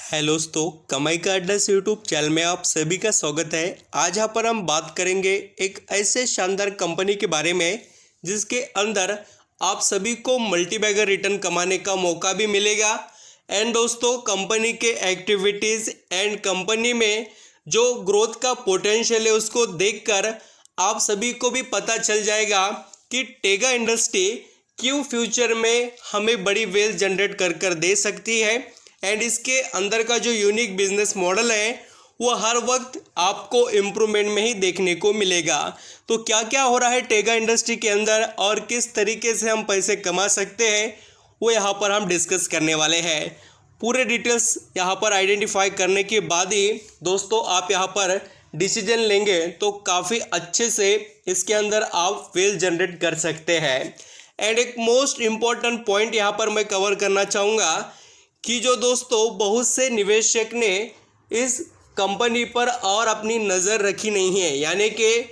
Hello दोस्तों, कमाई का अड्डा से यूट्यूब चैनल में आप सभी का स्वागत है। आज यहाँ पर हम बात करेंगे एक ऐसे शानदार कंपनी के बारे में जिसके अंदर आप सभी को मल्टीबैगर रिटर्न कमाने का मौका भी मिलेगा। एंड दोस्तों, कंपनी के एक्टिविटीज़ एंड कंपनी में जो ग्रोथ का पोटेंशियल है उसको देखकर आप सभी को भी पता चल जाएगा कि टेगा इंडस्ट्री क्यों फ्यूचर में हमें बड़ी वेल्थ जनरेट कर दे सकती है। एंड इसके अंदर का जो यूनिक बिजनेस मॉडल है वो हर वक्त आपको इम्प्रूवमेंट में ही देखने को मिलेगा। तो क्या क्या हो रहा है टेगा इंडस्ट्री के अंदर और किस तरीके से हम पैसे कमा सकते हैं वो यहाँ पर हम डिस्कस करने वाले हैं। पूरे डिटेल्स यहाँ पर आइडेंटिफाई करने के बाद ही दोस्तों आप यहाँ पर डिसीजन लेंगे तो काफ़ी अच्छे से इसके अंदर आप वेल्थ जनरेट कर सकते हैं। एंड एक मोस्ट इम्पॉर्टेंट पॉइंट यहाँ पर मैं कवर करना चाहूँगा कि जो दोस्तों बहुत से निवेशक ने इस कंपनी पर और अपनी नज़र रखी नहीं है, यानी कि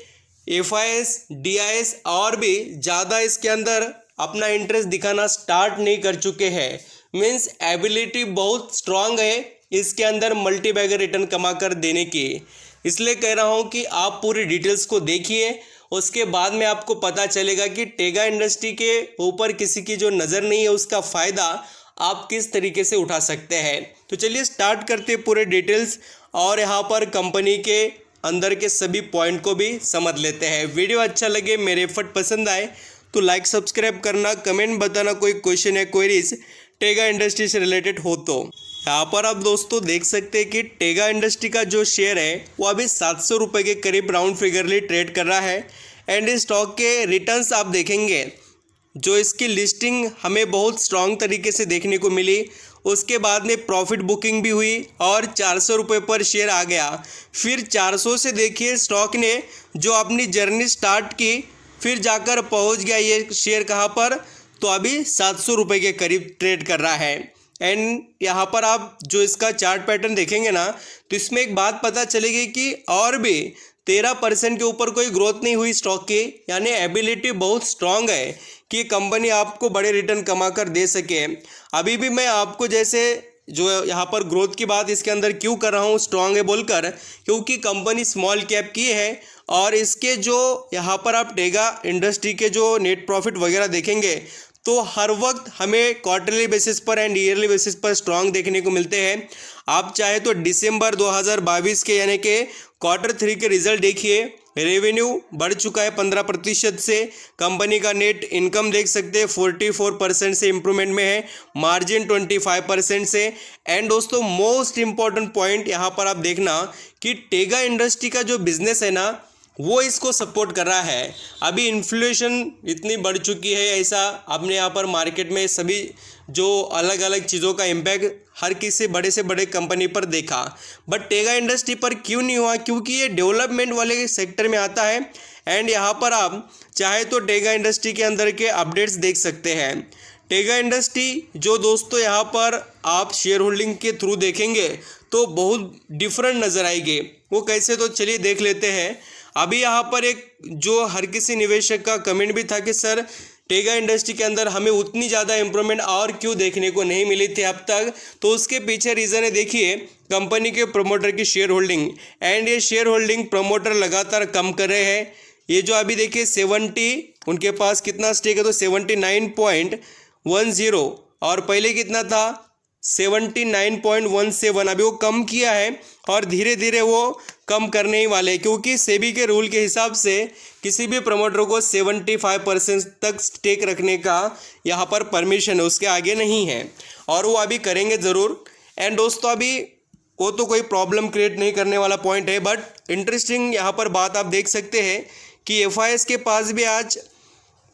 एफआईएस डीआईएस और भी ज़्यादा इसके अंदर अपना इंटरेस्ट दिखाना स्टार्ट नहीं कर चुके हैं। मीन्स एबिलिटी बहुत स्ट्रांग है इसके अंदर मल्टीबैगर रिटर्न कमा कर देने की। इसलिए कह रहा हूँ कि आप पूरी डिटेल्स को देखिए, उसके बाद में आपको पता चलेगा कि टेगा इंडस्ट्री के ऊपर किसी की जो नज़र नहीं है उसका फ़ायदा आप किस तरीके से उठा सकते हैं। तो चलिए स्टार्ट करते हैं पूरे डिटेल्स और यहाँ पर कंपनी के अंदर के सभी पॉइंट को भी समझ लेते हैं। वीडियो अच्छा लगे, मेरे एफर्ट पसंद आए तो लाइक सब्सक्राइब करना, कमेंट बताना कोई क्वेश्चन या क्वेरीज टेगा इंडस्ट्री से रिलेटेड हो तो। यहाँ पर आप दोस्तों देख सकते हैं कि टेगा इंडस्ट्री का जो शेयर है वो अभी 700 रुपये के करीब राउंड फिगरली ट्रेड कर रहा है। एंड इस स्टॉक के रिटर्न्स आप देखेंगे, जो इसकी लिस्टिंग हमें बहुत स्ट्रॉन्ग तरीके से देखने को मिली, उसके बाद में प्रॉफिट बुकिंग भी हुई और 400 रुपये पर शेयर आ गया। फिर 400 से देखिए स्टॉक ने जो अपनी जर्नी स्टार्ट की, फिर जाकर पहुंच गया ये शेयर कहाँ पर, तो अभी 700 रुपये के करीब ट्रेड कर रहा है। एंड यहाँ पर आप जो इसका चार्ट पैटर्न देखेंगे ना, तो इसमें एक बात पता चलेगी कि और भी 13% के ऊपर कोई ग्रोथ नहीं हुई स्टॉक की, यानी एबिलिटी बहुत स्ट्रांग है कि कंपनी आपको बड़े रिटर्न कमा कर दे सके। अभी भी मैं आपको जैसे जो यहाँ पर ग्रोथ की बात इसके अंदर क्यों कर रहा हूँ स्ट्रांग है बोलकर, क्योंकि कंपनी स्मॉल कैप की है और इसके जो यहाँ पर आप टेगा इंडस्ट्री के जो नेट प्रॉफिट वगैरह देखेंगे तो हर वक्त हमें क्वार्टरली बेसिस पर एंड ईयरली बेसिस पर स्ट्रांग देखने को मिलते हैं। आप चाहे तो दिसंबर 2022 के यानी कि Q3 के रिजल्ट देखिए, रेवेन्यू बढ़ चुका है 15% से, कंपनी का नेट इनकम देख सकते हैं 44% से इम्प्रूवमेंट में है, मार्जिन 25% से। एंड दोस्तों मोस्ट इम्पॉर्टेंट पॉइंट यहाँ पर आप देखना कि टेगा इंडस्ट्री का जो बिजनेस है ना वो इसको सपोर्ट कर रहा है। अभी इन्फ्लेशन इतनी बढ़ चुकी है, ऐसा आपने यहाँ पर मार्केट में सभी जो अलग अलग चीज़ों का इम्पैक्ट हर किसी बड़े से बड़े कंपनी पर देखा, बट टेगा इंडस्ट्री पर क्यों नहीं हुआ, क्योंकि ये डेवलपमेंट वाले सेक्टर में आता है। एंड यहाँ पर आप चाहे तो टेगा इंडस्ट्री के अंदर के अपडेट्स देख सकते हैं। टेगा इंडस्ट्री जो दोस्तों यहाँ पर आप शेयर होल्डिंग के थ्रू देखेंगे तो बहुत डिफरेंट नज़र आएगी। वो कैसे, तो चलिए देख लेते हैं। अभी यहाँ पर एक जो हर किसी निवेशक का कमेंट भी था कि सर टेगा इंडस्ट्री के अंदर हमें उतनी ज़्यादा इम्प्रूवमेंट और क्यों देखने को नहीं मिली थी अब तक, तो उसके पीछे रीज़न है, देखिए कंपनी के प्रमोटर की शेयर होल्डिंग। एंड ये शेयर होल्डिंग प्रमोटर लगातार कम कर रहे हैं। ये जो अभी देखिए 70 उनके पास कितना स्टेक है, तो 79.10 और पहले कितना था 79.17। अभी वो कम किया है और धीरे धीरे वो कम करने ही वाले, क्योंकि सेबी के रूल के हिसाब से किसी भी प्रमोटर को 75% तक स्टेक रखने का यहाँ पर परमिशन है, उसके आगे नहीं है, और वो अभी करेंगे ज़रूर। एंड दोस्तों अभी वो तो कोई प्रॉब्लम क्रिएट नहीं करने वाला पॉइंट है, बट इंटरेस्टिंग यहाँ पर बात आप देख सकते हैं कि एफआईएस के पास भी आज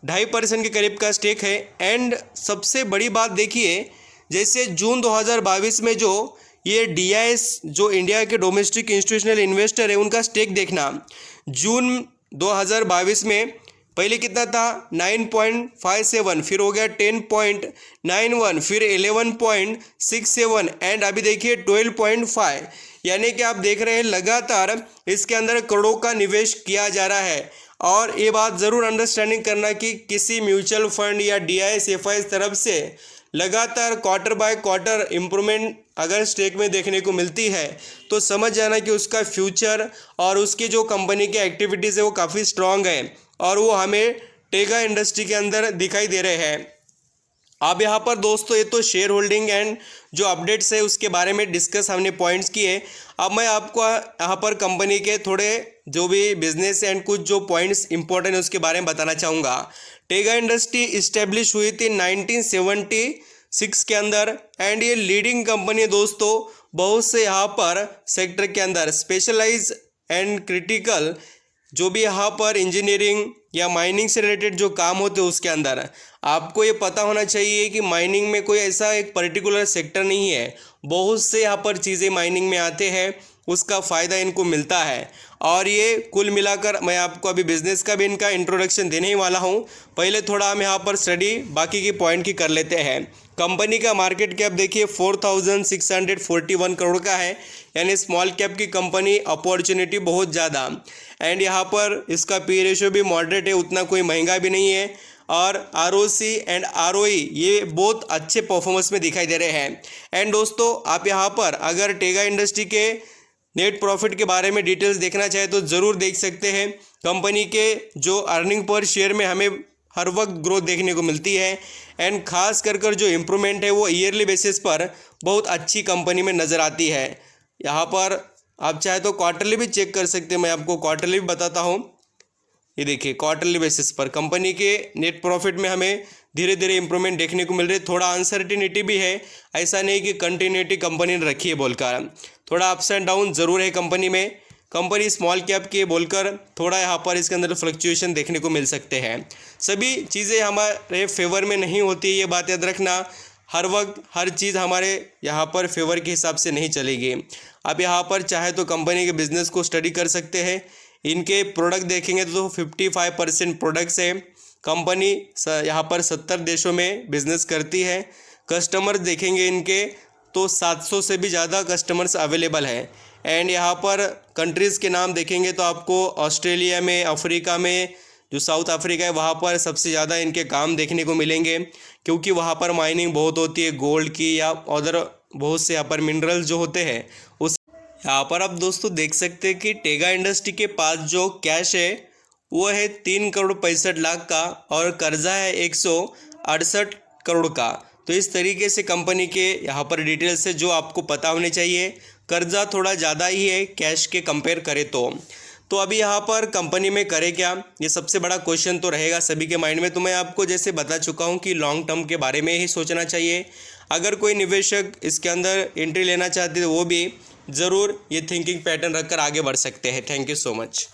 2.5% के करीब का स्टेक है। एंड सबसे बड़ी बात देखिए, जैसे जून 2022 में जो ये डीआईएस जो इंडिया के डोमेस्टिक इंस्टीट्यूशनल इन्वेस्टर है उनका स्टेक देखना, जून 2022 में पहले कितना था 9.57, फिर हो गया 10.91, फिर 11.67 एंड अभी देखिए 12.5। यानी कि आप देख रहे हैं लगातार इसके अंदर करोड़ों का निवेश किया जा रहा है। और ये बात ज़रूर अंडरस्टैंडिंग करना कि किसी म्यूचुअल फंड या डीआईएस एफआईएस तरफ से लगातार क्वार्टर बाय क्वार्टर इम्प्रूवमेंट अगर स्टेक में देखने को मिलती है तो समझ जाना कि उसका फ्यूचर और उसकी जो कंपनी की एक्टिविटीज़ है वो काफ़ी स्ट्रांग है और वो हमें टेगा इंडस्ट्री के अंदर दिखाई दे रहे हैं। अब यहाँ पर दोस्तों ये तो शेयर होल्डिंग एंड जो अपडेट्स है उसके बारे में डिस्कस हमने पॉइंट्स किए। अब मैं आपको यहाँ पर कंपनी के थोड़े जो भी बिजनेस एंड कुछ जो पॉइंट्स इंपॉर्टेंट है उसके बारे में बताना चाहूँगा। टेगा इंडस्ट्री इस्टेब्लिश हुई थी 1976 के अंदर एंड ये लीडिंग कंपनी है दोस्तों। बहुत से यहाँ पर सेक्टर के अंदर स्पेशलाइज एंड क्रिटिकल जो भी यहाँ पर इंजीनियरिंग या माइनिंग से रिलेटेड जो काम होते हैं उसके अंदर आपको ये पता होना चाहिए कि माइनिंग में कोई ऐसा एक पर्टिकुलर सेक्टर नहीं है, बहुत से यहाँ पर चीज़ें माइनिंग में आते हैं, उसका फ़ायदा इनको मिलता है। और ये कुल मिलाकर मैं आपको अभी बिज़नेस का भी इनका इंट्रोडक्शन देने ही वाला हूँ। पहले थोड़ा हम यहाँ पर स्टडी बाकी की पॉइंट की कर लेते हैं। कंपनी का मार्केट कैप देखिए 4641 करोड़ का है, यानी स्मॉल कैप की कंपनी, अपॉर्चुनिटी बहुत ज़्यादा। एंड यहाँ पर इसका पी रेशियो भी मॉडरेट है, उतना कोई महंगा भी नहीं है। और ROC एंड ROE ये बहुत अच्छे परफॉर्मेंस में दिखाई दे रहे हैं। एंड दोस्तों आप यहाँ पर अगर टेगा इंडस्ट्री के नेट प्रॉफिट के बारे में डिटेल्स देखना चाहे तो ज़रूर देख सकते हैं। कंपनी के जो अर्निंग पर शेयर में हमें हर वक्त ग्रोथ देखने को मिलती है एंड खास कर जो इम्प्रूवमेंट है वो ईयरली बेसिस पर बहुत अच्छी कंपनी में नज़र आती है। यहाँ पर आप चाहे तो क्वार्टरली भी चेक कर सकते हैं, मैं आपको क्वार्टरली भी बताता हूँ। ये देखिए क्वार्टरली बेसिस पर कंपनी के नेट प्रॉफिट में हमें धीरे धीरे इंप्रूवमेंट देखने को मिल रही है। थोड़ा अनसर्टिनिटी भी है, ऐसा नहीं कि कंटिन्यूटी कंपनी ने रखी है बोलकर, थोड़ा अप्स एंड डाउन ज़रूर है कंपनी में। कंपनी स्मॉल कैप की बोलकर थोड़ा यहाँ पर इसके अंदर फ्लक्चुएशन देखने को मिल सकते हैं। सभी चीज़ें हमारे फेवर में नहीं होती, ये बात याद रखना। हर वक्त हर चीज़ हमारे यहाँ पर फेवर के हिसाब से नहीं चलेगी। आप यहाँ पर चाहे तो कंपनी के बिज़नेस को स्टडी कर सकते हैं। इनके प्रोडक्ट देखेंगे तो 55% प्रोडक्ट्स है। कंपनी यहाँ पर 70 देशों में बिजनेस करती है। कस्टमर देखेंगे इनके तो 700 से भी ज़्यादा कस्टमर्स अवेलेबल है। एंड यहाँ पर कंट्रीज़ के नाम देखेंगे तो आपको ऑस्ट्रेलिया में, अफ्रीका में, जो साउथ अफ्रीका है वहाँ पर सबसे ज़्यादा इनके काम देखने को मिलेंगे, क्योंकि वहाँ पर माइनिंग बहुत होती है गोल्ड की या अदर बहुत से यहाँ पर मिनरल्स जो होते हैं उस। यहाँ पर आप दोस्तों देख सकते हैं कि टेगा इंडस्ट्री के पास जो कैश है वो है 3,65,00,000 का और कर्जा है 168 करोड़ का। तो इस तरीके से कंपनी के यहाँ पर डिटेल्स है जो आपको पता होने चाहिए। कर्जा थोड़ा ज़्यादा ही है कैश के कंपेयर करें तो अभी यहाँ पर कंपनी में करे क्या, ये सबसे बड़ा क्वेश्चन तो रहेगा सभी के माइंड में। तो मैं आपको जैसे बता चुका हूँ कि लॉन्ग टर्म के बारे में ही सोचना चाहिए। अगर कोई निवेशक इसके अंदर एंट्री लेना चाहते तो वो भी ज़रूर ये थिंकिंग पैटर्न रखकर आगे बढ़ सकते हैं। Thank you so much.